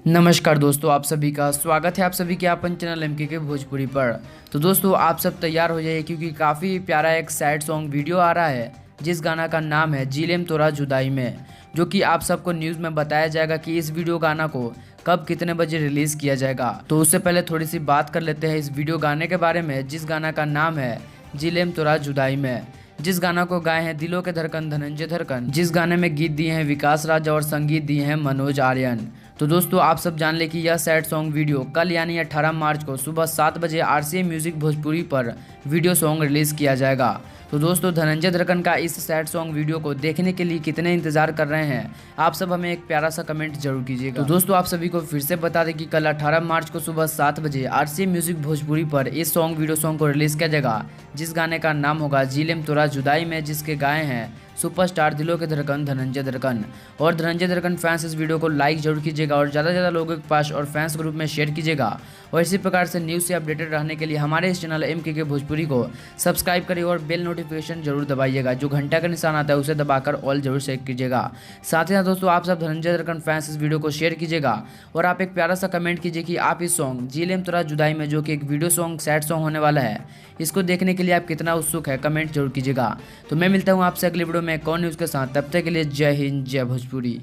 नमस्कार दोस्तों, आप सभी का स्वागत है आप सभी के अपन चैनल एमके के भोजपुरी पर। तो दोस्तों आप सब तैयार हो जाइए क्योंकि काफ़ी प्यारा एक सैड सॉन्ग वीडियो आ रहा है जिस गाना का नाम है जी लेम तोरा जुदाई में, जो कि आप सबको न्यूज़ में बताया जाएगा कि इस वीडियो गाना को कब कितने बजे रिलीज़ किया जाएगा। तो उससे पहले थोड़ी सी बात कर लेते हैं इस वीडियो गाने के बारे में जिस गाना का नाम है जी लेम तोरा जुदाई में, जिस गाना को गाए हैं दिलों के धड़कन धनंजय धड़कन, जिस गाने में गीत दिए हैं विकास राज और संगीत दिए हैं मनोज आर्यन। तो दोस्तों आप सब जान ले कि यह सैड सॉन्ग वीडियो कल यानी 18 मार्च को सुबह 7 बजे आरसीए म्यूजिक भोजपुरी पर वीडियो सॉन्ग रिलीज किया जाएगा। तो दोस्तों धनंजय धड़कन का इस सैड सॉन्ग वीडियो को देखने के लिए कितने इंतजार कर रहे हैं आप सब हमें एक प्यारा सा कमेंट जरूर कीजिएगा। तो दोस्तों आप सभी को फिर से बता दें कि कल 18 मार्च को सुबह 7 बजे आरसीए म्यूजिक भोजपुरी पर इस वीडियो सॉन्ग को रिलीज किया जाएगा जिस गाने का नाम होगा जी लेम तोरा जुदाई में, जिसके गाए हैं सुपरस्टार दिलों के धड़कन धनंजय धड़कन। और धनंजय धड़कन फैंस इस वीडियो को लाइक जरूर कीजिएगा और ज़्यादा से ज़्यादा लोगों के पास और फैंस ग्रुप में शेयर कीजिएगा। और इसी प्रकार से न्यूज़ से अपडेटेड रहने के लिए हमारे इस चैनल एमके भोजपुरी को सब्सक्राइब करिए और बेल नोटिफिकेशन जरूर दबाइएगा, जो घंटा का निशान आता है उसे दबाकर ऑल जरूर सेट कीजिएगा। साथ ही साथ दोस्तों आप सब धनंजय धड़कन फैंस इस वीडियो को शेयर कीजिएगा और आप एक प्यारा सा कमेंट कीजिए कि आप इस सॉन्ग जी लेम तोरा जुदाई में, जो कि एक वीडियो सॉन्ग सैड सॉन्ग होने वाला है, इसको देखने के लिए आप कितना उत्सुक है, कमेंट जरूर कीजिएगा। तो मैं मिलता हूँ आपसे अगली वीडियो में एक और न्यूज़ के साथ, तब तक के लिए जय हिंद जय भोजपुरी।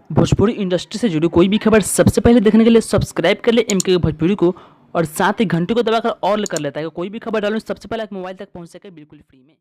भोजपुरी इंडस्ट्री से जुड़ी कोई भी खबर सबसे पहले देखने के लिए सब्सक्राइब कर ले एमके भोजपुरी को और साथ ही घंटी को दबाकर ऑल कर लेता है। कोई भी खबर डालूं सबसे पहले आप मोबाइल तक पहुंच सके बिल्कुल फ्री में।